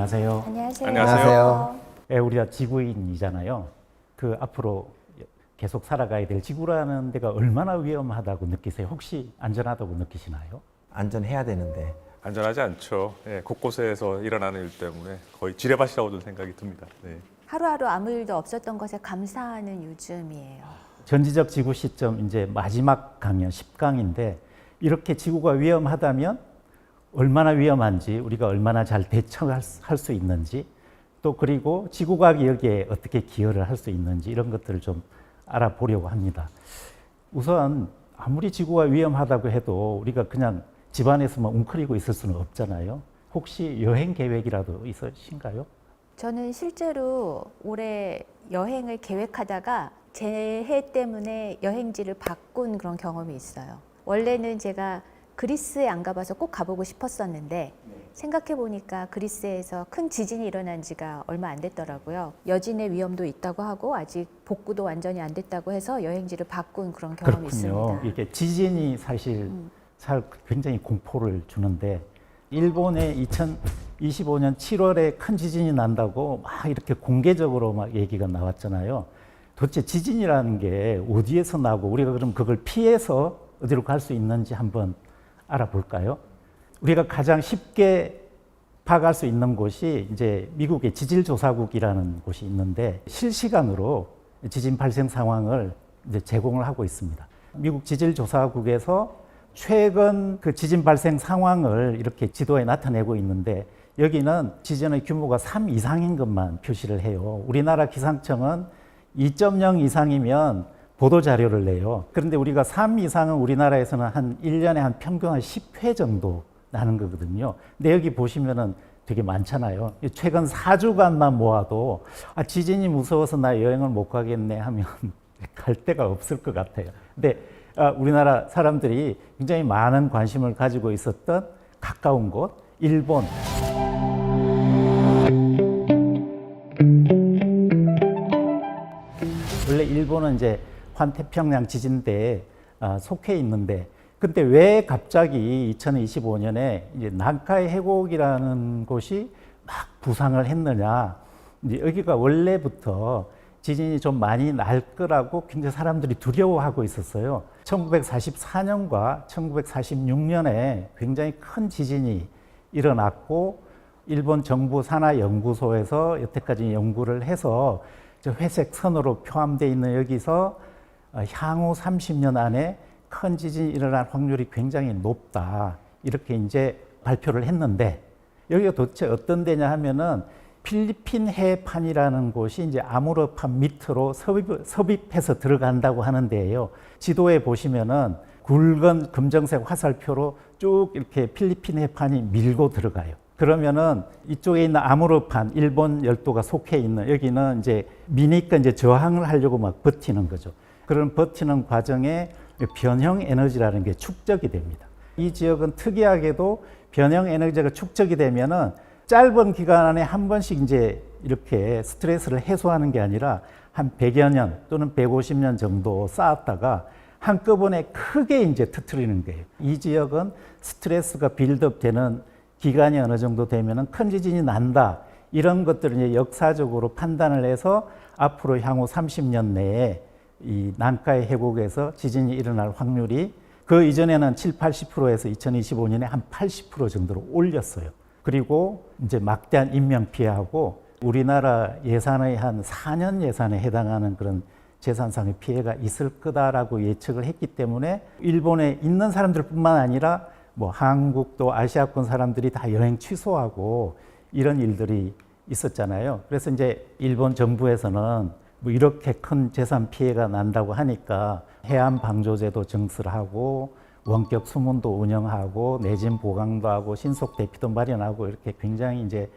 안녕하세요. 안녕하세요. 안녕하세요. 우리가 지구인이잖아요. 그 앞으로 계속 살아가야 될 지구라는 데가 얼마나 위험하다고 느끼세요? 혹시 안전하다고 느끼시나요? 안전해야 되는데 안전하지 않죠. 예, 곳곳에서 일어나는 일 때문에 거의 지뢰밭이라고도 생각이 듭니다. 네. 하루하루 아무 일도 없었던 것에 감사하는 요즘이에요. 전지적 지구 시점 이제 마지막 강연 10강인데 이렇게 지구가 위험하다면 얼마나 위험한지 우리가 얼마나 잘 대처할 수 있는지 또 그리고 지구과학이 여기에 어떻게 기여를 할 수 있는지 이런 것들을 좀 알아보려고 합니다. 우선 아무리 지구가 위험하다고 해도 우리가 그냥 집안에서만 웅크리고 있을 수는 없잖아요. 혹시 여행 계획이라도 있으신가요? 저는 실제로 올해 여행을 계획하다가 재해 때문에 여행지를 바꾼 그런 경험이 있어요. 원래는 제가 그리스에 안 가봐서 꼭 가보고 싶었었는데 생각해 보니까 그리스에서 큰 지진이 일어난 지가 얼마 안 됐더라고요. 여진의 위험도 있다고 하고 아직 복구도 완전히 안 됐다고 해서 여행지를 바꾼 그런 경험이 그렇군요. 있습니다. 이게 지진이 사실 굉장히 공포를 주는데 일본에 2025년 7월에 큰 지진이 난다고 막 이렇게 공개적으로 막 얘기가 나왔잖아요. 도대체 지진이라는 게 어디에서 나고 우리가 그럼 그걸 피해서 어디로 갈 수 있는지 한번 알아볼까요? 우리가 가장 쉽게 파악할 수 있는 곳이 이제 미국의 지질조사국이라는 곳이 있는데 실시간으로 지진 발생 상황을 이제 제공을 하고 있습니다. 미국 지질조사국에서 최근 그 지진 발생 상황을 이렇게 지도에 나타내고 있는데 여기는 지진의 규모가 3 이상인 것만 표시를 해요. 우리나라 기상청은 2.0 이상이면 보도 자료를 내요. 그런데 우리가 3 이상은 우리나라에서는 한 1년에 한 평균 한 10회 정도 나는 거거든요. 근데 여기 보시면은 되게 많잖아요. 최근 4주간만 모아도 지진이 무서워서 나 여행을 못 가겠네 하면 갈 데가 없을 것 같아요. 근데 우리나라 사람들이 굉장히 많은 관심을 가지고 있었던 가까운 곳, 일본. 원래 일본은 이제 환태평양 지진대에 속해 있는데, 근데 왜 갑자기 2025년에 이제 난카이 해곡이라는 곳이 막 부상을 했느냐? 이제 여기가 원래부터 지진이 좀 많이 날 거라고 굉장히 사람들이 두려워하고 있었어요. 1944년과 1946년에 굉장히 큰 지진이 일어났고 일본 정부 산하연구소에서 여태까지 연구를 해서 회색 선으로 표함되어 있는 여기서 향후 30년 안에 큰 지진이 일어날 확률이 굉장히 높다. 이렇게 이제 발표를 했는데 여기가 도대체 어떤 데냐 하면은 필리핀 해판이라는 곳이 이제 아무르판 밑으로 섭입해서 들어간다고 하는 데예요. 지도에 보시면은 굵은 검정색 화살표로 쭉 이렇게 필리핀 해판이 밀고 들어가요. 그러면은 이쪽에 있는 아무르판, 일본 열도가 속해 있는 여기는 이제 미니까 이제 저항을 하려고 막 버티는 거죠. 그런 버티는 과정에 변형 에너지라는 게 축적이 됩니다. 이 지역은 특이하게도 변형 에너지가 축적이 되면은 짧은 기간 안에 한 번씩 이제 이렇게 스트레스를 해소하는 게 아니라 한 100여 년 또는 150년 정도 쌓았다가 한꺼번에 크게 이제 터뜨리는 거예요. 이 지역은 스트레스가 빌드업 되는 기간이 어느 정도 되면은 큰 지진이 난다. 이런 것들을 이제 역사적으로 판단을 해서 앞으로 향후 30년 내에 이 난카이 해곡에서 지진이 일어날 확률이 그 이전에는 7, 80%에서 2025년에 한 80% 정도로 올렸어요. 그리고 이제 막대한 인명 피해하고 우리나라 예산의 한 4년 예산에 해당하는 그런 재산상의 피해가 있을 거다라고 예측을 했기 때문에 일본에 있는 사람들뿐만 아니라 뭐 한국도 아시아권 사람들이 다 여행 취소하고 이런 일들이 있었잖아요. 그래서 이제 일본 정부에서는 뭐 이렇게 큰 재산 피해가 난다고 하니까 해안 방조제도 정수를 하고 원격 수문도 운영하고 내진 보강도 하고 신속 대피도 마련하고 이렇게 굉장히 이제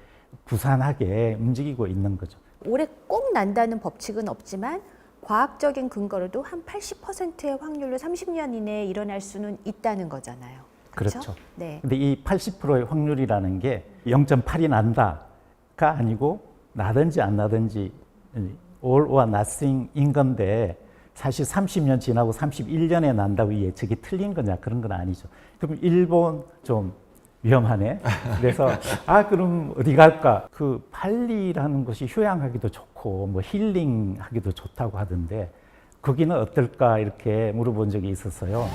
부산하게 움직이고 있는 거죠. 올해 꼭 난다는 법칙은 없지만 과학적인 근거로도 한 80%의 확률로 30년 이내에 일어날 수는 있다는 거잖아요. 그렇죠. 네. 근데 이 80%의 확률이라는 게 0.8이 난다가 아니고 나든지 안 나든지 all or nothing인 건데 사실 30년 지나고 31년에 난다고 이 예측이 틀린 거냐 그런 건 아니죠. 그럼 일본 좀 위험하네. 그래서 그럼 어디 갈까? 그 발리라는 곳이 휴양하기도 좋고 뭐 힐링하기도 좋다고 하던데 거기는 어떨까 이렇게 물어본 적이 있었어요.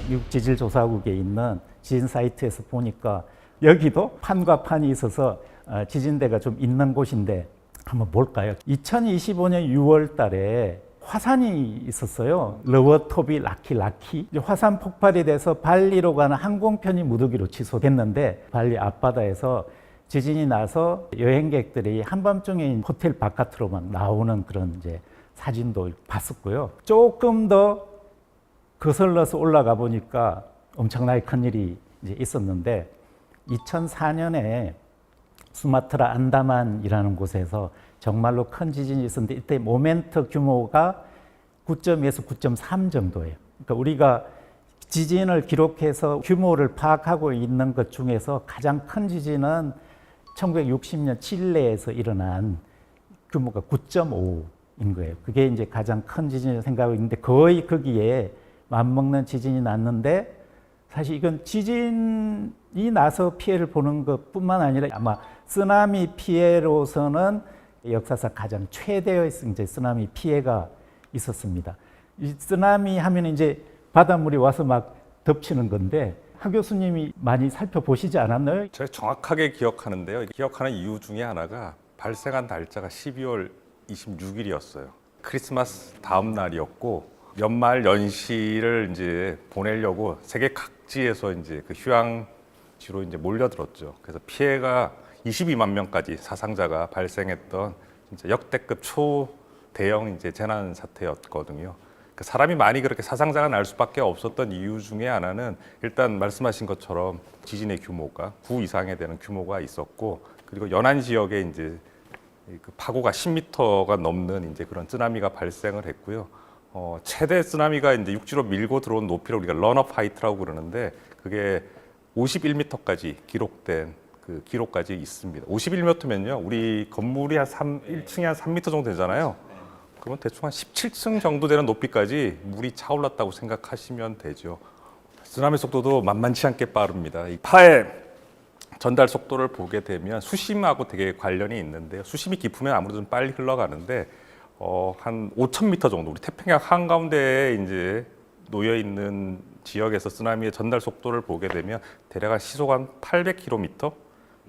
미국 지질조사국에 있는 지진 사이트에서 보니까 여기도 판과 판이 있어서 지진대가 좀 있는 곳인데 한번 볼까요? 2025년 6월 달에 화산이 있었어요. 러워토비 라키. 화산 폭발이 돼서 발리로 가는 항공편이 무더기로 취소됐는데 발리 앞바다에서 지진이 나서 여행객들이 한밤중에 호텔 바깥으로 막 나오는 그런 이제 사진도 봤었고요. 조금 더 거슬러서 올라가 보니까 엄청나게 큰 일이 이제 있었는데 2004년에 수마트라 안다만이라는 곳에서 정말로 큰 지진이 있었는데 이때 모멘트 규모가 9.2에서 9.3 정도예요. 그러니까 우리가 지진을 기록해서 규모를 파악하고 있는 것 중에서 가장 큰 지진은 1960년 칠레에서 일어난 규모가 9.5인 거예요. 그게 이제 가장 큰 지진이라고 생각하고 있는데 거의 거기에 맞먹는 지진이 났는데 사실 이건 지진이 나서 피해를 보는 것뿐만 아니라 아마 쓰나미 피해로서는 역사상 가장 최대의 이제 쓰나미 피해가 있었습니다. 이 쓰나미 하면 이제 바닷물이 와서 막 덮치는 건데 하 교수님이 많이 살펴보시지 않았나요? 제가 정확하게 기억하는데요. 기억하는 이유 중에 하나가 발생한 날짜가 12월 26일이었어요. 크리스마스 다음 날이었고 연말 연시를 이제 보내려고 세계 각지에서 이제 그 휴양지로 이제 몰려들었죠. 그래서 피해가 22만 명까지 사상자가 발생했던 진짜 역대급 초대형 이제 재난 사태였거든요. 그 사람이 많이 그렇게 사상자가 날 수밖에 없었던 이유 중에 하나는 일단 말씀하신 것처럼 지진의 규모가 9 이상에 되는 규모가 있었고 그리고 연안 지역에 이제 그 파고가 10m가 넘는 이제 그런 쓰나미가 발생을 했고요. 최대 쓰나미가 이제 육지로 밀고 들어온 높이를 우리가 런업 하이트라고 그러는데 그게 51m까지 기록된 그 기록까지 있습니다. 51m면요, 우리 건물이 한 1층에 한 3m 정도 되잖아요. 그러면 대충 한 17층 정도 되는 높이까지 물이 차올랐다고 생각하시면 되죠. 쓰나미 속도도 만만치 않게 빠릅니다. 이 파의 전달 속도를 보게 되면 수심하고 되게 관련이 있는데요. 수심이 깊으면 아무래도 좀 빨리 흘러가는데 한 5,000m 정도 우리 태평양 한가운데에 이제 놓여 있는 지역에서 쓰나미의 전달 속도를 보게 되면 대략 한 시속 한 800km.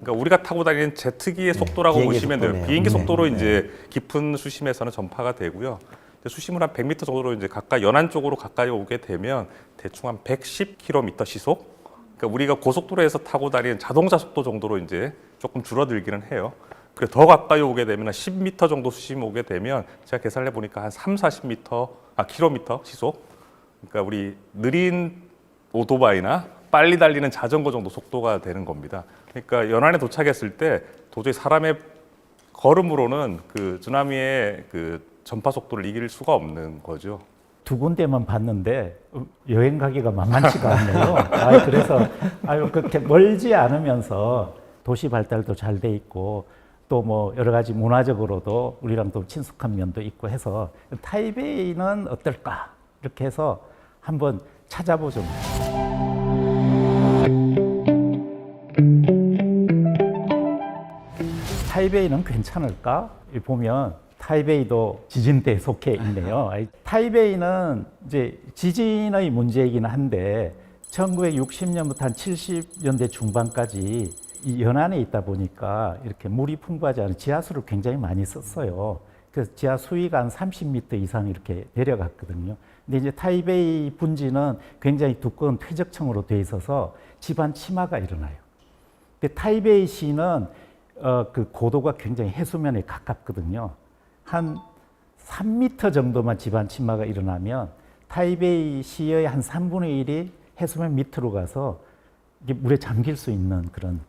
그러니까 우리가 타고 다니는 제트기의 속도라고 비행기 보시면 돼요. 속도네요. 비행기 속도로 네. 이제 깊은 수심에서는 전파가 되고요. 수심을 한 100m 정도로 이제 가까이 연안 쪽으로 가까이 오게 되면 대충 한 110km 시속. 그러니까 우리가 고속도로에서 타고 다니는 자동차 속도 정도로 이제 조금 줄어들기는 해요. 그래서 더 가까이 오게 되면 한 10m 정도 수심 오게 되면 제가 계산을 해보니까 한 킬로미터 시속. 그러니까 우리 느린 오토바이나 빨리 달리는 자전거 정도 속도가 되는 겁니다. 그러니까 연안에 도착했을 때 도저히 사람의 걸음으로는 그 쓰나미의 그 전파 속도를 이길 수가 없는 거죠. 두 군데만 봤는데 여행 가기가 만만치가 않네요. 그래서 그렇게 멀지 않으면서 도시 발달도 잘 돼 있고 또 뭐 여러 가지 문화적으로도 우리랑 또 친숙한 면도 있고 해서 타이베이는 어떨까 이렇게 해서 한번 찾아보죠. 타이베이는 괜찮을까? 보면 타이베이도 지진대에 속해 있네요. 타이베이는 이제 지진의 문제이긴 한데 1960년부터 한 70년대 중반까지 이 연안에 있다 보니까 이렇게 물이 풍부하지 않은 지하수를 굉장히 많이 썼어요. 그래서 지하 수위가 한 30m 이상 이렇게 내려갔거든요. 근데 이제 타이베이 분지는 굉장히 두꺼운 퇴적층으로 돼 있어서 지반 침하가 일어나요. 근데 타이베이 시는 그 고도가 굉장히 해수면에 가깝거든요. 한 3m 정도만 지반 침하가 일어나면 타이베이 시의 한 3분의 1이 해수면 밑으로 가서 이게 물에 잠길 수 있는 그런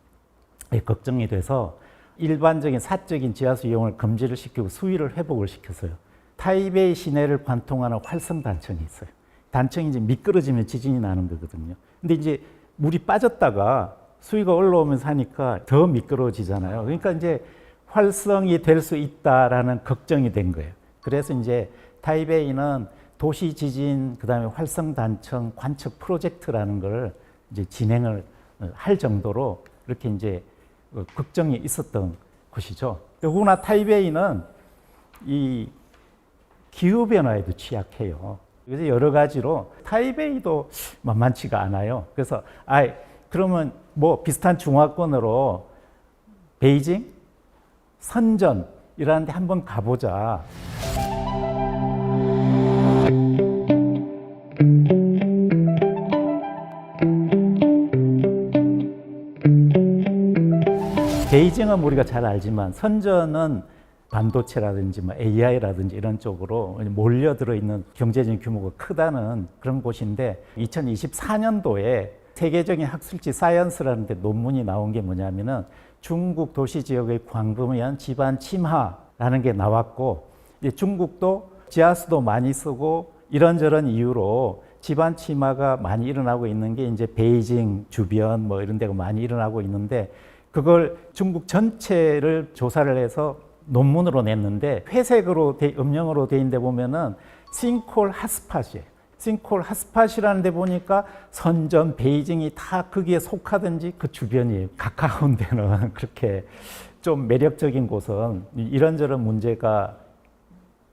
걱정이 돼서 일반적인 사적인 지하수 이용을 금지를 시키고 수위를 회복을 시켰어요. 타이베이 시내를 관통하는 활성 단청이 있어요. 단청이 이제 미끄러지면 지진이 나는 거거든요. 근데 이제 물이 빠졌다가 수위가 올라오면서 하니까 더 미끄러워지잖아요. 그러니까 이제 활성이 될 수 있다라는 걱정이 된 거예요. 그래서 이제 타이베이는 도시 지진 그다음에 활성 단청 관측 프로젝트라는 걸 이제 진행을 할 정도로 이렇게 이제 걱정이 있었던 곳이죠. 더구나 타이베이는 이 기후 변화에도 취약해요. 그래서 여러 가지로 타이베이도 만만치가 않아요. 그래서 그러면 뭐 비슷한 중화권으로 베이징, 선전 이라는 데 한번 가보자. 베이징은 우리가 잘 알지만 선전은 반도체라든지 뭐 AI라든지 이런 쪽으로 몰려들어 있는 경제적인 규모가 크다는 그런 곳인데 2024년도에 세계적인 학술지 사이언스라는 데 논문이 나온 게 뭐냐면은 중국 도시 지역의 광범위한 지반 침하라는 게 나왔고 중국도 지하수도 많이 쓰고 이런저런 이유로 지반 침하가 많이 일어나고 있는 게 이제 베이징 주변 뭐 이런 데가 많이 일어나고 있는데 그걸 중국 전체를 조사를 해서 논문으로 냈는데 회색으로 음영으로 돼 있는데 보면은 싱콜 핫스팟이에요. 싱콜 핫스팟이라는 데 보니까 선전, 베이징이 다 거기에 속하든지 그 주변이에요. 가까운 데는 그렇게 좀 매력적인 곳은 이런저런 문제가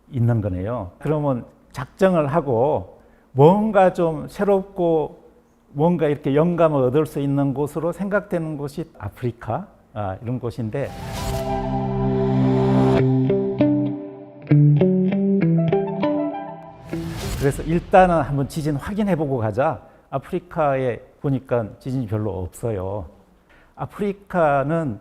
있는 거네요. 그러면 작정을 하고 뭔가 좀 새롭고 뭔가 이렇게 영감을 얻을 수 있는 곳으로 생각되는 곳이 아프리카 이런 곳인데 그래서 일단은 한번 지진 확인해보고 가자. 아프리카에 보니까 지진이 별로 없어요. 아프리카는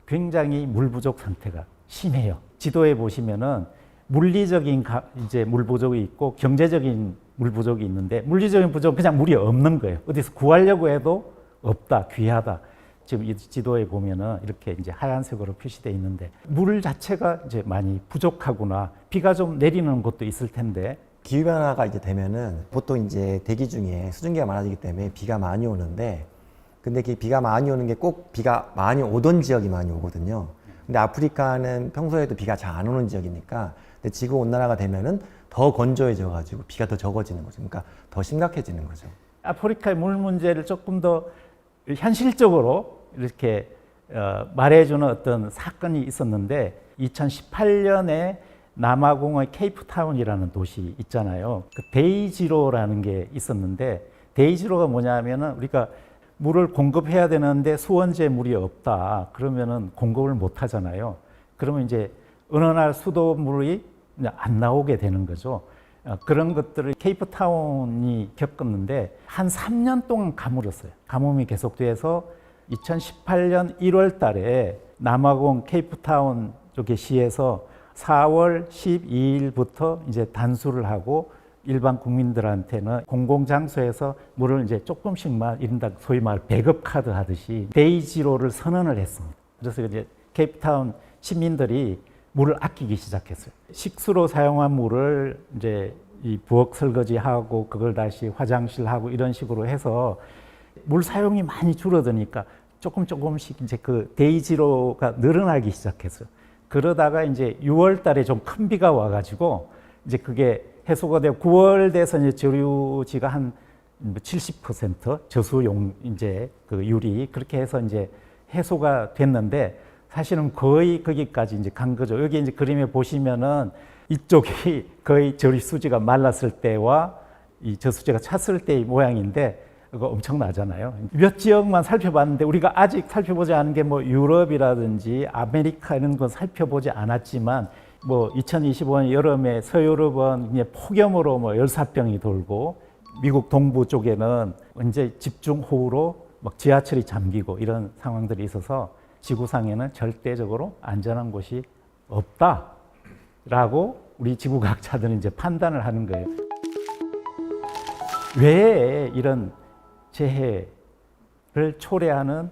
굉장히 물 부족 상태가 심해요. 지도에 보시면은 물리적인 이제 물 부족이 있고 경제적인 물 부족이 있는데 물리적인 부족은 그냥 물이 없는 거예요. 어디서 구하려고 해도 없다, 귀하다. 지금 이 지도에 보면은 이렇게 이제 하얀색으로 표시되어 있는데 물 자체가 이제 많이 부족하구나. 비가 좀 내리는 곳도 있을 텐데. 기후 변화가 이제 되면은 보통 이제 대기 중에 수증기가 많아지기 때문에 비가 많이 오는데 근데 그 비가 많이 오는 게 꼭 비가 많이 오던 지역이 많이 오거든요. 근데 아프리카는 평소에도 비가 잘 안 오는 지역이니까 근데 지구 온난화가 되면은 더 건조해져 가지고 비가 더 적어지는 거죠. 그러니까 더 심각해지는 거죠. 아프리카의 물 문제를 조금 더 현실적으로 이렇게 말해주는 어떤 사건이 있었는데 2018년에 남아공의 케이프타운이라는 도시 있잖아요. 그 데이지로라는 게 있었는데 데이지로가 뭐냐면은 우리가 물을 공급해야 되는데 수원지에 물이 없다. 그러면은 공급을 못 하잖아요. 그러면 이제 어느 날 수도물이 안 나오게 되는 거죠. 그런 것들을 케이프타운이 겪었는데 한 3년 동안 가물었어요. 가뭄이 계속돼서 2018년 1월 달에 남아공 케이프타운 쪽의 시에서 4월 12일부터 이제 단수를 하고 일반 국민들한테는 공공장소에서 물을 이제 조금씩만 이른다 소위 말 배급 카드 하듯이 데이지로를 선언을 했습니다. 그래서 이제 케이프타운 시민들이 물을 아끼기 시작했어요. 식수로 사용한 물을 이제 이 부엌 설거지하고 그걸 다시 화장실하고 이런 식으로 해서 물 사용이 많이 줄어드니까 조금씩 이제 그 데이지로가 늘어나기 시작했어요. 그러다가 이제 6월 달에 좀 큰 비가 와가지고 이제 그게 해소가 되고 9월 돼서 이제 저류지가 한 70% 저수용 이제 그 유리 그렇게 해서 이제 해소가 됐는데 사실은 거의 거기까지 이제 간 거죠. 여기 이제 그림에 보시면은 이쪽이 거의 저수지가 말랐을 때와 이 저수지가 찼을 때의 모양인데 그거 엄청나잖아요. 몇 지역만 살펴봤는데 우리가 아직 살펴보지 않은 게 뭐 유럽이라든지 아메리카 이런 건 살펴보지 않았지만 뭐 2025년 여름에 서유럽은 이제 폭염으로 뭐 열사병이 돌고 미국 동부 쪽에는 이제 집중호우로 막 지하철이 잠기고 이런 상황들이 있어서 지구상에는 절대적으로 안전한 곳이 없다라고 우리 지구과학자들은 이제 판단을 하는 거예요. 왜 이런 재해를 초래하는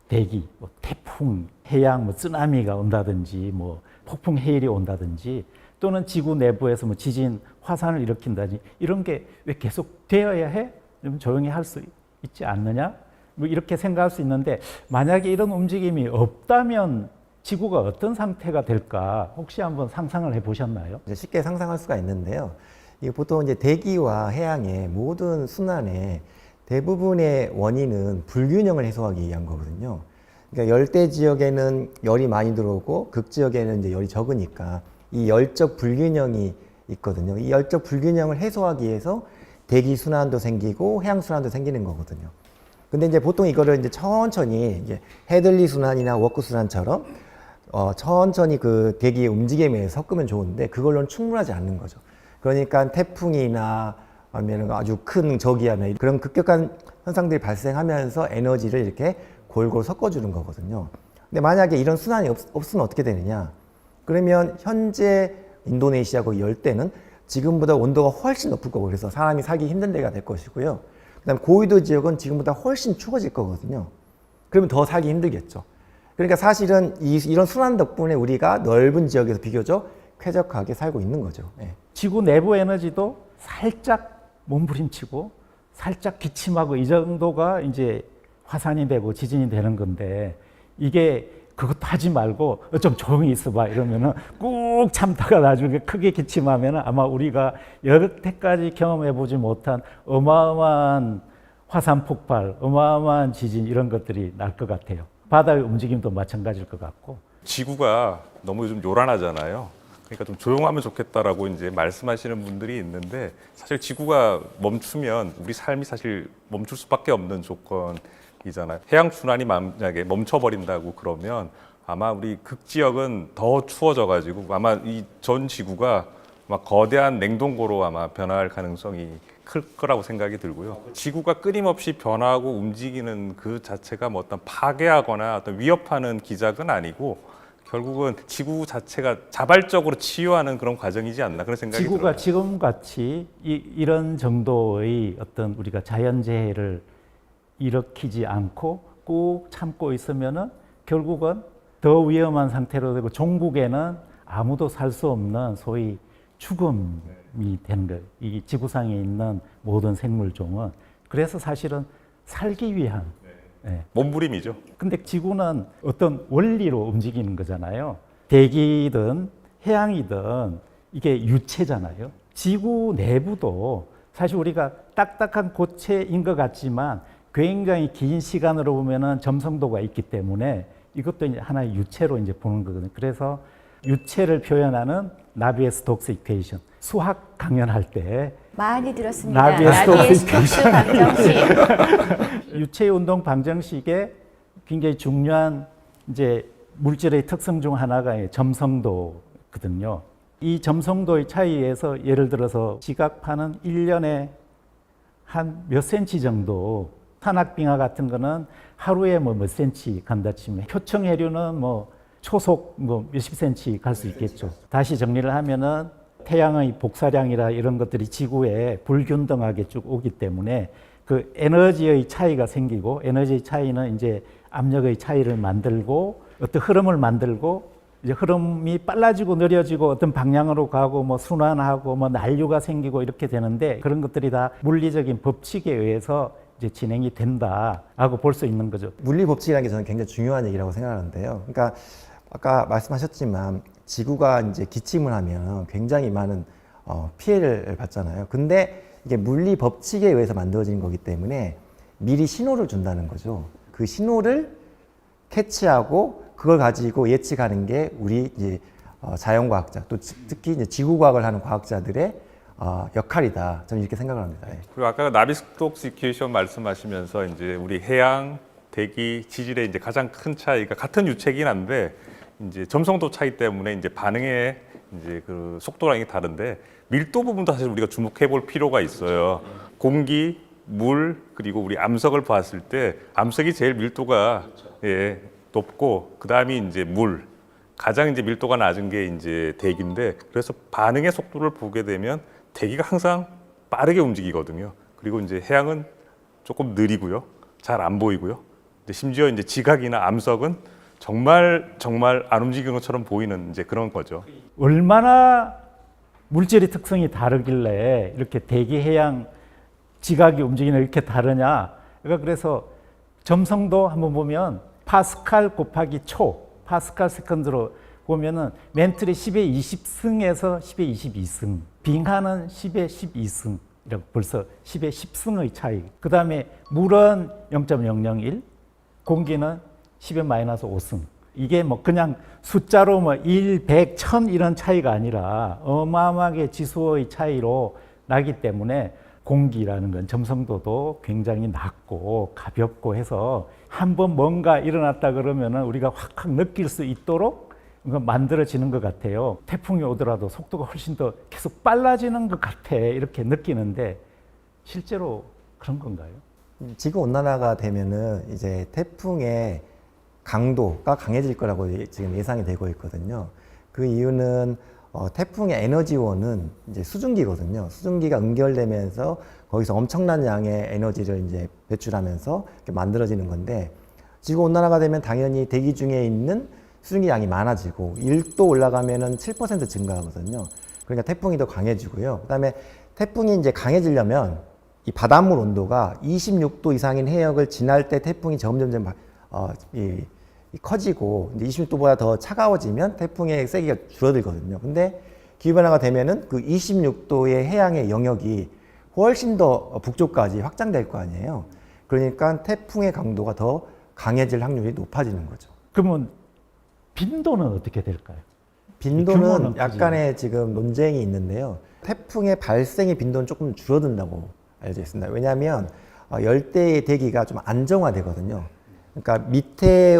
대기, 뭐 태풍, 해양, 뭐 쓰나미가 온다든지, 뭐 폭풍 해일이 온다든지, 또는 지구 내부에서 뭐 지진, 화산을 일으킨다든지 이런 게 왜 계속 되어야 해? 좀 조용히 할 수 있지 않느냐? 뭐 이렇게 생각할 수 있는데 만약에 이런 움직임이 없다면 지구가 어떤 상태가 될까? 혹시 한번 상상을 해보셨나요? 이제 쉽게 상상할 수가 있는데요. 이게 보통 이제 대기와 해양의 모든 순환의 대부분의 원인은 불균형을 해소하기 위한 거거든요. 그러니까 열대 지역에는 열이 많이 들어오고 극 지역에는 이제 열이 적으니까 이 열적 불균형이 있거든요. 이 열적 불균형을 해소하기 위해서 대기 순환도 생기고 해양 순환도 생기는 거거든요. 근데 이제 보통 이거를 이제 천천히 이제 헤들리 순환이나 워크 순환처럼 천천히 그 대기의 움직임에 섞으면 좋은데 그걸로는 충분하지 않는 거죠. 그러니까 태풍이나 아니면 아주 큰 저기압이나 그런 급격한 현상들이 발생하면서 에너지를 이렇게 골고루 섞어주는 거거든요. 근데 만약에 이런 순환이 없으면 어떻게 되느냐? 그러면 현재 인도네시아고 열대는 지금보다 온도가 훨씬 높을 거고 그래서 사람이 살기 힘든 데가 될 것이고요. 그다음 고위도 지역은 지금보다 훨씬 추워질 거거든요. 그러면 더 살기 힘들겠죠. 그러니까 사실은 이런 순환 덕분에 우리가 넓은 지역에서 비교적 쾌적하게 살고 있는 거죠. 네. 지구 내부 에너지도 살짝 몸부림치고 살짝 기침하고 이 정도가 이제 화산이 되고 지진이 되는 건데 이게 그것도 하지 말고 좀 조용히 있어봐 이러면은 꾹 참다가 나중에 크게 기침하면은 아마 우리가 여태까지 경험해보지 못한 어마어마한 화산 폭발, 어마어마한 지진 이런 것들이 날 것 같아요. 바다의 움직임도 마찬가지일 것 같고. 지구가 너무 요즘 요란하잖아요. 그러니까 좀 조용하면 좋겠다라고 이제 말씀하시는 분들이 있는데 사실 지구가 멈추면 우리 삶이 사실 멈출 수밖에 없는 조건이잖아요. 해양 순환이 만약에 멈춰버린다고 그러면 아마 우리 극지역은 더 추워져가지고 아마 이 전 지구가 아마 거대한 냉동고로 아마 변화할 가능성이 클 거라고 생각이 들고요. 지구가 끊임없이 변화하고 움직이는 그 자체가 뭐 어떤 파괴하거나 어떤 위협하는 기작은 아니고 결국은 지구 자체가 자발적으로 치유하는 그런 과정이지 않나 그런 생각이 지구가 들어요. 지금같이 이런 정도의 어떤 우리가 자연재해를 일으키지 않고 꼭 참고 있으면은 결국은 더 위험한 상태로 되고 종국에는 아무도 살 수 없는 소위 죽음이 되는 거예요. 이 지구상에 있는 모든 생물종은. 그래서 사실은 살기 위한. 네. 몸부림이죠. 근데 지구는 어떤 원리로 움직이는 거잖아요. 대기든 해양이든 이게 유체잖아요. 지구 내부도 사실 우리가 딱딱한 고체인 것 같지만 굉장히 긴 시간으로 보면은 점성도가 있기 때문에 이것도 이제 하나의 유체로 이제 보는 거거든요. 그래서 유체를 표현하는 나비의-스톡스 이퀘이션. 수학 강연할 때 많이 들었습니다. 나비의 스톡스 방정식. 유체 운동 방정식에 굉장히 중요한 이제 물질의 특성 중 하나가 점성도거든요. 이 점성도의 차이에서 예를 들어서 지각파는 1년에 한 몇 센치 정도, 탄학빙하 같은 거는 하루에 몇 센치 간다 치면 표층 해류는 초속 몇십 센치 갈 수 있겠죠. 다시 정리를 하면은 태양의 복사량이라 이런 것들이 지구에 불균등하게 쭉 오기 때문에 그 에너지의 차이가 생기고 에너지의 차이는 이제 압력의 차이를 만들고 어떤 흐름을 만들고 이제 흐름이 빨라지고 느려지고 어떤 방향으로 가고 순환하고 난류가 생기고 이렇게 되는데 그런 것들이 다 물리적인 법칙에 의해서 이제 진행이 된다라고 볼 수 있는 거죠. 물리 법칙이라는 게 저는 굉장히 중요한 얘기라고 생각하는데요. 그러니까 아까 말씀하셨지만 지구가 이제 기침을 하면 굉장히 많은 피해를 받잖아요. 근데 이게 물리 법칙에 의해서 만들어진 거기 때문에 미리 신호를 준다는 거죠. 그 신호를 캐치하고 그걸 가지고 예측하는 게 우리 이제 자연과학자 또 특히 이제 지구과학을 하는 과학자들의 역할이다. 저는 이렇게 생각을 합니다. 예. 그리고 아까 나비-스톡스 이퀘이션 말씀하시면서 이제 우리 해양, 대기, 지질의 이제 가장 큰 차이가 같은 유체이긴 한데 이제 점성도 차이 때문에 이제 반응의 이제 그 속도랑이 다른데 밀도 부분도 사실 우리가 주목해 볼 필요가 있어요. 공기, 물 그리고 우리 암석을 봤을 때 암석이 제일 밀도가 높고 그 다음이 이제 물 가장 이제 밀도가 낮은 게 이제 대기인데 그래서 반응의 속도를 보게 되면 대기가 항상 빠르게 움직이거든요. 그리고 이제 해양은 조금 느리고요, 잘 안 보이고요. 심지어 이제 지각이나 암석은 정말 안 움직이는 것처럼 보이는 이제 그런 거죠. 얼마나 물질의 특성이 다르길래 이렇게 대기, 해양, 지각이 움직이는 이렇게 다르냐. 그래서 점성도 한번 보면 파스칼 곱하기 초, 파스칼 세컨드로 보면은 멘틀이 10의 20승에서 10의 22승. 빙하는 10의 12승이라고 벌써 10의 10승의 차이. 그 다음에 물은 0.001, 공기는 10의 마이너스 5승. 이게 뭐 그냥 숫자로 뭐 1, 100, 1000 이런 차이가 아니라 어마어마하게 지수의 차이로 나기 때문에 공기라는 건 점성도도 굉장히 낮고 가볍고 해서 한번 뭔가 일어났다 그러면은 우리가 확확 느낄 수 있도록 만들어지는 것 같아요. 태풍이 오더라도 속도가 훨씬 더 계속 빨라지는 것 같아 이렇게 느끼는데 실제로 그런 건가요? 지구 온난화가 되면은 이제 태풍의 강도가 강해질 거라고 지금 예상이 되고 있거든요. 그 이유는 태풍의 에너지원은 이제 수증기거든요. 수증기가 응결되면서 거기서 엄청난 양의 에너지를 이제 배출하면서 이렇게 만들어지는 건데, 지구 온난화가 되면 당연히 대기 중에 있는 수증기 양이 많아지고 1도 올라가면은 7% 증가하거든요. 그러니까 태풍이 더 강해지고요. 그다음에 태풍이 이제 강해지려면 이 바닷물 온도가 26도 이상인 해역을 지날 때 태풍이 점점점 커지고 이제 26도보다 더 차가워지면 태풍의 세기가 줄어들거든요. 근데 기후변화가 되면은 그 26도의 해양의 영역이 훨씬 더 북쪽까지 확장될 거 아니에요. 그러니까 태풍의 강도가 더 강해질 확률이 높아지는 거죠. 그러면 빈도는 어떻게 될까요? 빈도는 규모는 약간의 지금 논쟁이 있는데요. 태풍의 발생의 빈도는 조금 줄어든다고 알려져 있습니다. 왜냐하면 열대의 대기가 좀 안정화되거든요. 그러니까 밑에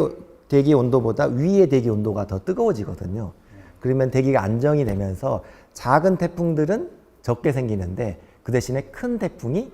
대기 온도보다 위의 대기 온도가 더 뜨거워지거든요. 그러면 대기가 안정이 되면서 작은 태풍들은 적게 생기는데 그 대신에 큰 태풍이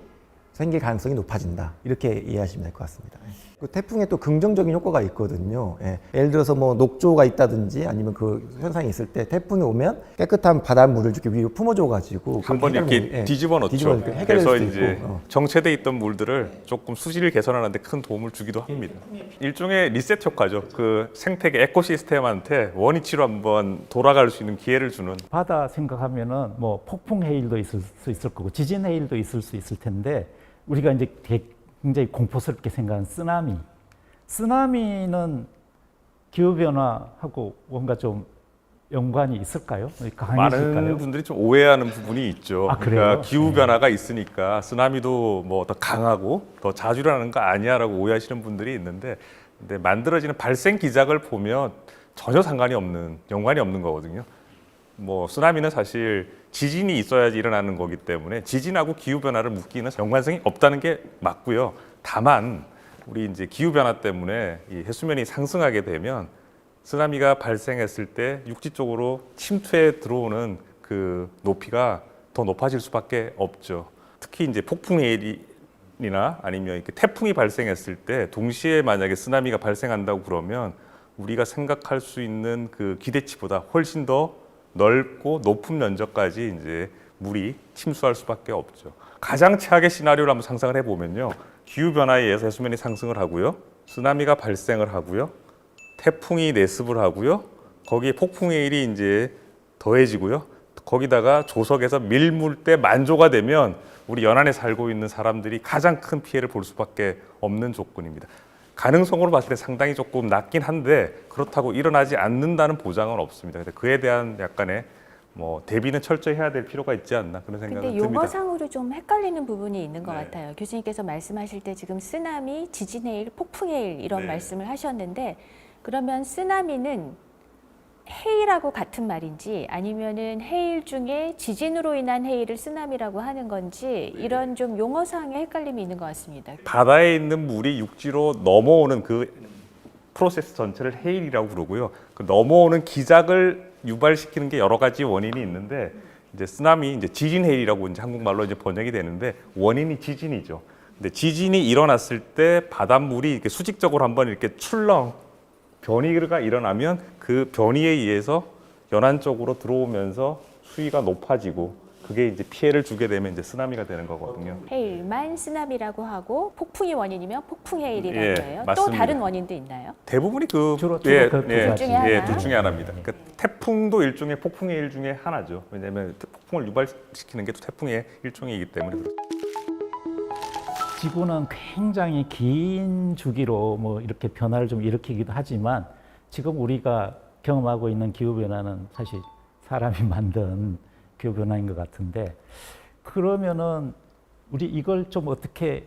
생길 가능성이 높아진다. 이렇게 이해하시면 될 것 같습니다. 그 태풍에 또 긍정적인 효과가 있거든요. 예를 들어서 뭐 녹조가 있다든지 아니면 그 현상이 있을 때 태풍이 오면 깨끗한 바닷물을 이렇게 위로 품어줘가지고 한번 이렇게 뒤집어 놓죠. 그래서 이제 정체돼 있던 물들을 조금 수질을 개선하는데 큰 도움을 주기도 합니다. 일종의 리셋 효과죠. 그 생태계 에코시스템한테 원위치로 한번 돌아갈 수 있는 기회를 주는. 바다 생각하면은 뭐 폭풍 해일도 있을 수 있을 거고 지진 해일도 있을 수 있을 텐데 우리가 이제 굉장히 공포스럽게 생각하는 쓰나미는 기후변화하고 뭔가 좀 연관이 있을까요? 강해질까요? 많은 분들이 좀 오해하는 부분이 있죠. 그러니까 기후 변화가 있으니까 쓰나미도 뭐 더 강하고 더 자주 일어나는 거 아니야라고 오해하시는 분들이 있는데, 근데 만들어지는 발생 기작을 보면 전혀 상관이 없는, 연관이 없는 거거든요. 뭐 쓰나미는 사실 지진이 있어야지 일어나는 거기 때문에 지진하고 기후 변화를 묶기는 연관성이 없다는 게 맞고요. 다만 우리 이제 기후 변화 때문에 이 해수면이 상승하게 되면 쓰나미가 발생했을 때 육지 쪽으로 침투해 들어오는 그 높이가 더 높아질 수밖에 없죠. 특히 이제 폭풍해일이나 아니면 이렇게 태풍이 발생했을 때 동시에 만약에 쓰나미가 발생한다고 그러면 우리가 생각할 수 있는 그 기대치보다 훨씬 더 넓고 높은 면적까지 이제 물이 침수할 수밖에 없죠. 가장 최악의 시나리오를 한번 상상을 해보면요. 기후 변화에 의해서 해수면이 상승을 하고요, 쓰나미가 발생을 하고요, 태풍이 내습을 하고요, 거기에 폭풍해일이 이제 더해지고요, 거기다가 조석에서 밀물대 만조가 되면 우리 연안에 살고 있는 사람들이 가장 큰 피해를 볼 수밖에 없는 조건입니다. 가능성으로 봤을 때 상당히 조금 낮긴 한데 그렇다고 일어나지 않는다는 보장은 없습니다. 그에 대한 약간의 뭐 대비는 철저히 해야 될 필요가 있지 않나 그런 생각이 듭니다. 근데 용어상으로 좀 헷갈리는 부분이 있는 것 네. 같아요. 교수님께서 말씀하실 때 지금 쓰나미, 지진해일, 폭풍해일 이런 네. 말씀을 하셨는데, 그러면 쓰나미는 해일하고 같은 말인지 아니면은 해일 중에 지진으로 인한 해일을 쓰나미라고 하는 건지 이런 좀 용어상의 헷갈림이 있는 것 같습니다. 바다에 있는 물이 육지로 넘어오는 그 프로세스 전체를 해일이라고 부르고요. 그 넘어오는 기작을 유발시키는 게 여러 가지 원인이 있는데, 이제 쓰나미, 이제 지진 해일이라고 이제 한국말로 이제 번역이 되는데 원인이 지진이죠. 근데 지진이 일어났을 때 바닷물이 이렇게 수직적으로 한번 이렇게 출렁 변이가 일어나면 그 변이에 의해서 연안 쪽으로 들어오면서 수위가 높아지고 그게 이제 피해를 주게 되면 이제 쓰나미가 되는 거거든요. 해일만 쓰나미라고 하고 폭풍이 원인이면 폭풍해일이라고 예, 해요. 또 맞습니다. 다른 원인도 있나요? 대부분이 주로 그 두 가지. 둘 중에 하나? 둘 중에 하나입니다. 그러니까 태풍도 일종의 폭풍해일 중에 하나죠. 왜냐하면 폭풍을 유발시키는 게 또 태풍의 일종이기 때문에 그렇죠. 지구는 굉장히 긴 주기로 뭐 이렇게 변화를 좀 일으키기도 하지만 지금 우리가 경험하고 있는 기후 변화는 사실 사람이 만든 기후 변화인 것 같은데, 그러면은 우리 이걸 좀 어떻게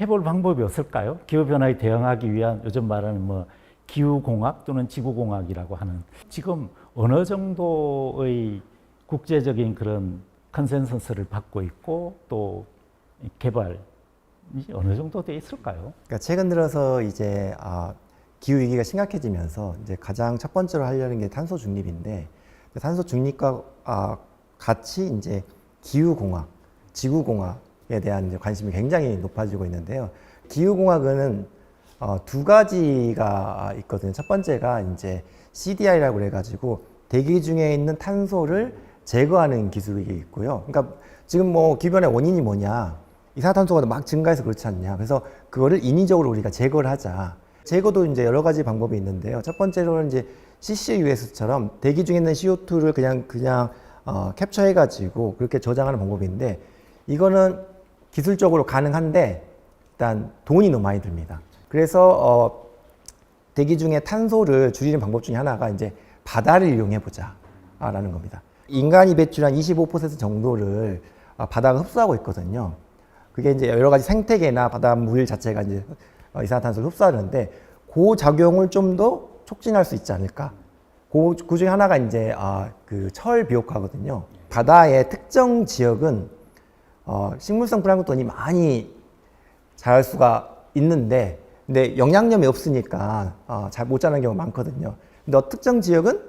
해볼 방법이 없을까요? 기후 변화에 대응하기 위한 요즘 말하는 뭐 기후공학 또는 지구공학이라고 하는, 지금 어느 정도의 국제적인 그런 컨센서스를 받고 있고 또 개발이 어느 정도 돼 있을까요? 그러니까 최근 들어서 이제 기후 위기가 심각해지면서 이제 가장 첫 번째로 하려는 게 탄소 중립인데, 탄소 중립과 같이 이제 기후공학, 지구공학에 대한 이제 관심이 굉장히 높아지고 있는데요. 기후공학은 두 가지가 있거든요. 첫 번째가 이제 CDR이라고 그래가지고 대기 중에 있는 탄소를 제거하는 기술이 있고요. 그러니까 지금 뭐 기후변화의 원인이 뭐냐, 이산화탄소가 막 증가해서 그렇지 않냐. 그래서 그거를 인위적으로 우리가 제거를 하자. 제거도 이제 여러 가지 방법이 있는데요. 첫 번째로는 이제 CCUS처럼 대기 중에 있는 CO2를 그냥 캡처해가지고 그렇게 저장하는 방법인데, 이거는 기술적으로 가능한데 일단 돈이 너무 많이 듭니다. 그래서 대기 중에 탄소를 줄이는 방법 중에 하나가 이제 바다를 이용해 보자라는 겁니다. 인간이 배출한 25% 정도를 바다가 흡수하고 있거든요. 그게 이제 여러 가지 생태계나 바닷물 자체가 이제 이산화탄소를 흡수하는데, 그 작용을 좀 더 촉진할 수 있지 않을까. 그 중에 하나가 이제 그 철 비옥화거든요. 바다의 특정 지역은 식물성 플랑크톤이 많이 자랄 수가 있는데, 근데 영양염이 없으니까 잘 못 자라는 경우가 많거든요. 근데 특정 지역은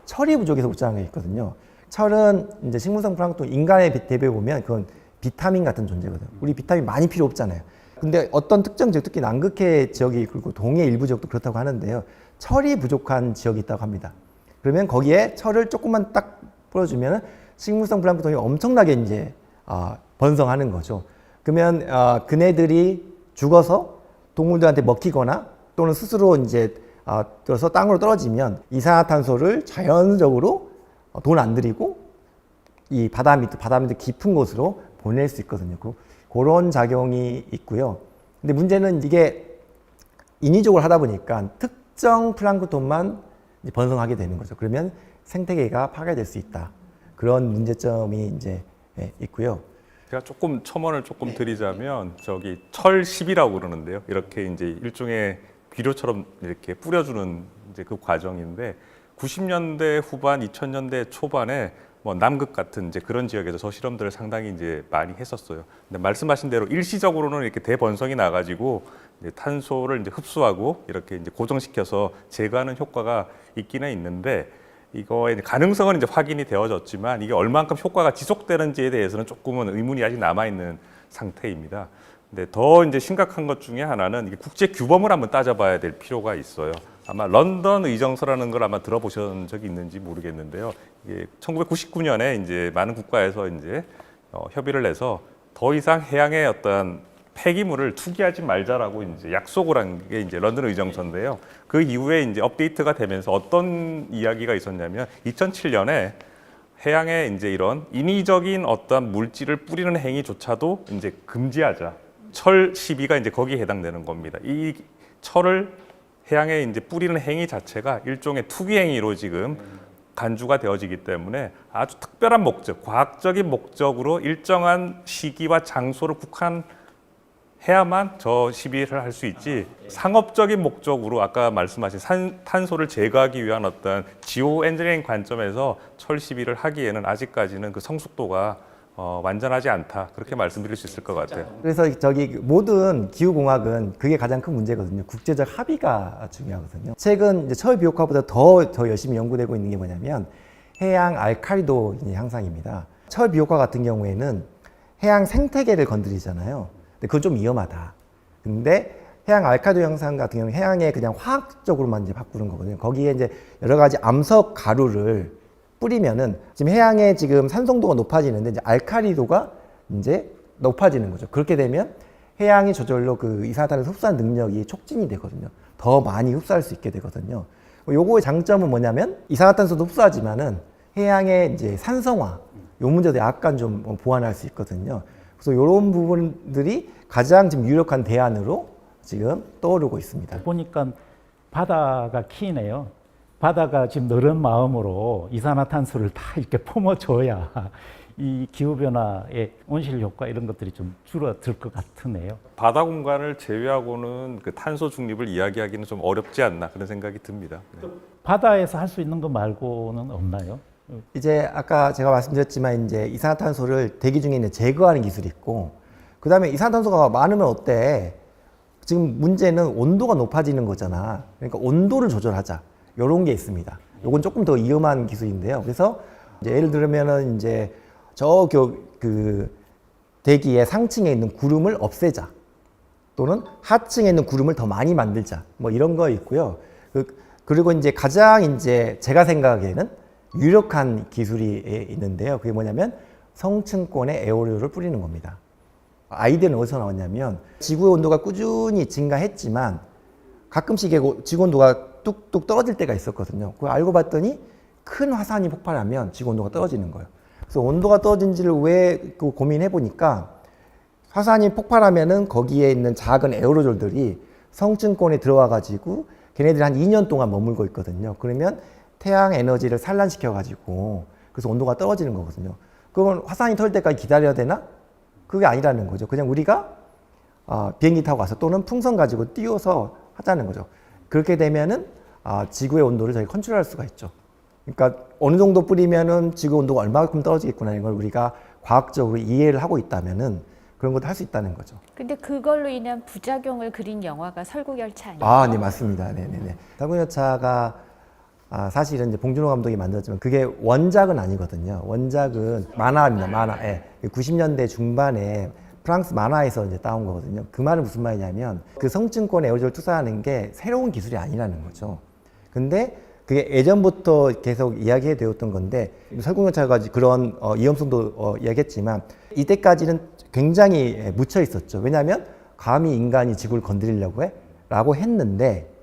철이 부족해서 못 자라는 게 있거든요. 철은 이제 식물성 플랑크톤, 인간에 대비해 보면 그건 비타민 같은 존재거든요. 우리 비타민 많이 필요 없잖아요. 근데 어떤 특정 지역, 특히 남극해 지역이, 그리고 동해 일부 지역도 그렇다고 하는데요. 철이 부족한 지역이 있다고 합니다. 그러면 거기에 철을 조금만 딱 뿌려주면 식물성 플랑크톤이 엄청나게 이제 번성하는 거죠. 그러면 그네들이 죽어서 동물들한테 먹히거나 또는 스스로 이제 떠서 땅으로 떨어지면 이산화탄소를 자연적으로 돈 안 들이고 이 바다 밑 깊은 곳으로 보낼 수 있거든요. 그런 작용이 있고요. 근데 문제는 이게 인위적으로 하다 보니까 특정 플랑크톤만 번성하게 되는 거죠. 그러면 생태계가 파괴될 수 있다. 그런 문제점이 이제 있고요. 제가 조금 첨언을 조금 드리자면, 저기 철10이라고 그러는데요. 이렇게 이제 일종의 비료처럼 이렇게 뿌려주는 이제 그 과정인데, 90년대 후반, 2000년대 초반에 뭐 남극 같은 이제 그런 지역에서 저 실험들을 상당히 이제 많이 했었어요. 근데 말씀하신 대로 일시적으로는 이렇게 대번성이 나가지고 이제 탄소를 이제 흡수하고 이렇게 이제 고정시켜서 제거하는 효과가 있기는 있는데, 이거의 가능성은 이제 확인이 되어졌지만 이게 얼만큼 효과가 지속되는지에 대해서는 조금은 의문이 아직 남아 있는 상태입니다. 근데 더 이제 심각한 것 중에 하나는 이게 국제 규범을 한번 따져봐야 될 필요가 있어요. 아마 런던 의정서라는 걸 아마 들어보신 적이 있는지 모르겠는데요. 이게 1999년에 이제 많은 국가에서 이제 협의를 해서 더 이상 해양의 어떤 폐기물을 투기하지 말자라고 이제 약속을 한 게 이제 런던 의정서인데요. 그 이후에 이제 업데이트가 되면서 어떤 이야기가 있었냐면, 2007년에 해양에 이제 이런 인위적인 어떤 물질을 뿌리는 행위조차도 이제 금지하자. 철 12가 이제 거기에 해당되는 겁니다. 이 철을 해양에 이제 뿌리는 행위 자체가 일종의 투기 행위로 지금 간주가 되어지기 때문에 아주 특별한 목적, 과학적인 목적으로 일정한 시기와 장소를 국한해야만 저 시비를 할 수 있지, 상업적인 목적으로 아까 말씀하신 탄소를 제거하기 위한 어떤 지오 엔지니어링 관점에서 철 시비를 하기에는 아직까지는 그 성숙도가 완전하지 않다, 그렇게 말씀드릴 수 있을 것 같아요. 그래서 모든 기후공학은 그게 가장 큰 문제거든요. 국제적 합의가 중요하거든요. 최근 이제 철 비옥화보다 더 열심히 연구되고 있는 게 뭐냐면 해양 알칼리도 향상입니다. 철 비옥화 같은 경우에는 해양 생태계를 건드리잖아요. 근데 그건 좀 위험하다. 근데 해양 알칼리도 향상 같은 경우는 해양에 그냥 화학적으로만 이제 바꾸는 거거든요. 거기에 이제 여러 가지 암석 가루를 뿌리면은 지금 해양의 지금 산성도가 높아지는데 이제 알칼리도가 이제 높아지는 거죠. 그렇게 되면 해양이 저절로 그 이산화탄소 흡수하는 능력이 촉진이 되거든요. 더 많이 흡수할 수 있게 되거든요. 요거의 장점은 뭐냐면 이산화탄소도 흡수하지만은 해양의 이제 산성화, 요 문제도 약간 좀 보완할 수 있거든요. 그래서 이런 부분들이 가장 지금 유력한 대안으로 지금 떠오르고 있습니다. 보니까 바다가 키네요. 바다가 지금 너른 마음으로 이산화탄소를 다 이렇게 품어줘야 이 기후변화의 온실 효과 이런 것들이 좀 줄어들 것 같으네요. 바다 공간을 제외하고는 그 탄소 중립을 이야기하기는 좀 어렵지 않나 그런 생각이 듭니다. 네. 바다에서 할 수 있는 거 말고는 없나요? 이제 아까 제가 말씀드렸지만 이제 이산화탄소를 대기 중에 있는 제거하는 기술이 있고, 그 다음에 이산화탄소가 많으면 어때? 지금 문제는 온도가 높아지는 거잖아. 그러니까 온도를 조절하자. 이런 게 있습니다. 요건 조금 더 위험한 기술인데요. 그래서 이제 예를 들면은 이제 그 대기의 상층에 있는 구름을 없애자. 또는 하층에 있는 구름을 더 많이 만들자. 뭐 이런 거 있고요. 그리고 이제 가장 이제 제가 생각하기에는 유력한 기술이 있는데요. 그게 뭐냐면 성층권에 에어로졸을 뿌리는 겁니다. 아이디어는 어디서 나왔냐면 지구의 온도가 꾸준히 증가했지만 가끔씩 지구 온도가 뚝뚝 떨어질 때가 있었거든요. 그걸 알고 봤더니 큰 화산이 폭발하면 지구 온도가 떨어지는 거예요. 그래서 온도가 떨어진지를 왜 고민해 보니까 화산이 폭발하면은 거기에 있는 작은 에어로졸들이 성층권에 들어와 가지고 걔네들이 한 2년 동안 머물고 있거든요. 그러면 태양 에너지를 산란시켜 가지고 그래서 온도가 떨어지는 거거든요. 그건 화산이 터질 때까지 기다려야 되나? 그게 아니라는 거죠. 그냥 우리가 비행기 타고 가서 또는 풍선 가지고 띄워서 하자는 거죠. 그렇게 되면은 지구의 온도를 저희가 컨트롤할 수가 있죠. 그러니까 어느 정도 뿌리면은 지구 온도가 얼마만큼 떨어지겠구나 이런 걸 우리가 과학적으로 이해를 하고 있다면은 그런 것도 할 수 있다는 거죠. 근데 그걸로 인한 부작용을 그린 영화가 설국열차 아니에요? 네, 맞습니다. 네네네. 설국열차가 사실은 이제 봉준호 감독이 만들었지만 그게 원작은 아니거든요. 원작은 만화입니다. 만화. 예. 90년대 중반에 프랑스 만화에서 이제 따온 거거든요. 그 말은 무슨 말이냐면 그 성층권에 에어로졸 투사하는 게 새로운 기술이 아니라는 거죠. 근데 그게 예전부터 계속 이야기해 되었던 건데 설국열차가 그런 위험성도 이야기했지만 이때까지는 굉장히 묻혀 있었죠. 왜냐하면 감히 인간이 지구를 건드리려고 해? 라고 했는데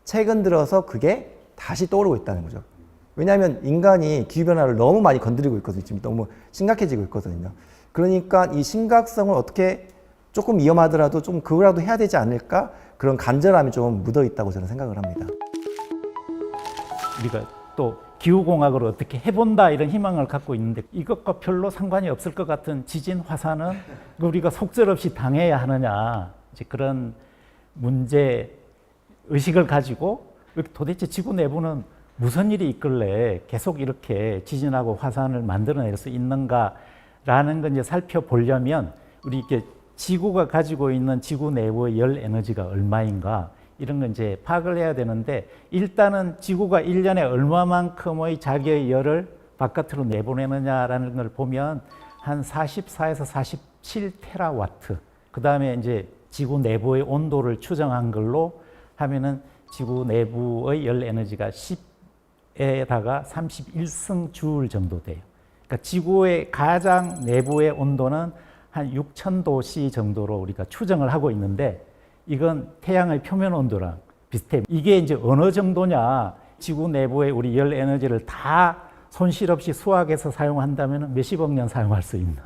최근 들어서 그게 다시 떠오르고 있다는 거죠. 왜냐하면 인간이 기후변화를 너무 많이 건드리고 있거든요. 지금 너무 심각해지고 있거든요. 그러니까 이 심각성을 어떻게 조금 위험하더라도 좀 그거라도 해야 되지 않을까? 그런 간절함이 좀 묻어 있다고 저는 생각을 합니다. 우리가 또 기후공학을 어떻게 해본다 이런 희망을 갖고 있는데 이것과 별로 상관이 없을 것 같은 지진, 화산은 우리가 속절없이 당해야 하느냐 이제 그런 문제 의식을 가지고 도대체 지구 내부는 무슨 일이 있길래 계속 이렇게 지진하고 화산을 만들어낼 수 있는가라는 걸 이제 살펴보려면 우리 이렇게 지구가 가지고 있는 지구 내부의 열 에너지가 얼마인가 이런 건 이제 파악을 해야 되는데 일단은 지구가 1년에 얼마만큼의 자기의 열을 바깥으로 내보내느냐라는 걸 보면 한 44에서 47 테라와트. 그다음에 이제 지구 내부의 온도를 추정한 걸로 하면은 지구 내부의 열 에너지가 10에다가 31승 줄 정도 돼요. 그러니까 지구의 가장 내부의 온도는 한 6000도C 정도로 우리가 추정을 하고 있는데 이건 태양의 표면 온도랑 비슷해요. 이게 이제 어느 정도냐? 지구 내부의 우리 열 에너지를 다 손실 없이 수확해서 사용한다면 몇십억 년 사용할 수 있는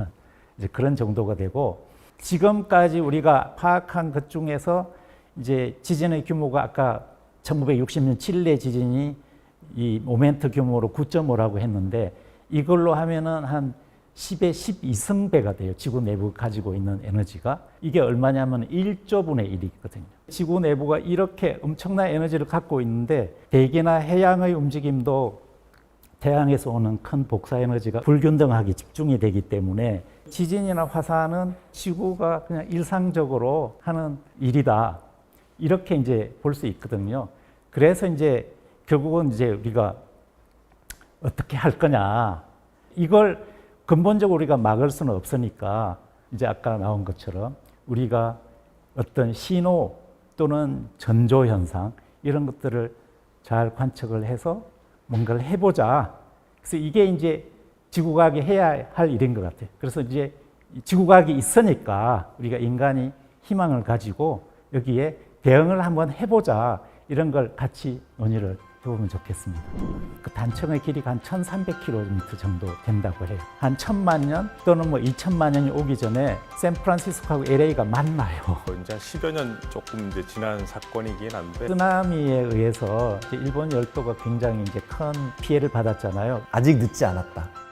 이제 그런 정도가 되고 지금까지 우리가 파악한 것 중에서 이제 지진의 규모가 아까 1960년 칠레 지진이 이 모멘트 규모로 9.5라고 했는데 이걸로 하면은 한 10의 12승배가 돼요. 지구 내부가 가지고 있는 에너지가. 이게 얼마냐면 1조 분의 1이거든요. 지구 내부가 이렇게 엄청난 에너지를 갖고 있는데 대기나 해양의 움직임도 태양에서 오는 큰 복사 에너지가 불균등하게 집중이 되기 때문에 지진이나 화산은 지구가 그냥 일상적으로 하는 일이다. 이렇게 이제 볼 수 있거든요. 그래서 이제 결국은 이제 우리가 어떻게 할 거냐. 이걸 근본적으로 우리가 막을 수는 없으니까 이제 아까 나온 것처럼 우리가 어떤 신호 또는 전조 현상 이런 것들을 잘 관측을 해서 뭔가를 해보자. 그래서 이게 이제 지구과학이 해야 할 일인 것 같아요. 그래서 이제 지구과학이 있으니까 우리가 인간이 희망을 가지고 여기에 대응을 한번 해보자. 이런 걸 같이 논의를 해보면 좋겠습니다. 그 단청의 길이가 한 1,300km 정도 된다고 해요. 한 1,000만 년 또는 뭐 2,000만 년이 오기 전에 샌프란시스코하고 LA가 만나요. 이제 한 10여 년 조금 이제 지난 사건이긴 한데 쓰나미에 의해서 이제 일본 열도가 굉장히 이제 큰 피해를 받았잖아요. 아직 늦지 않았다.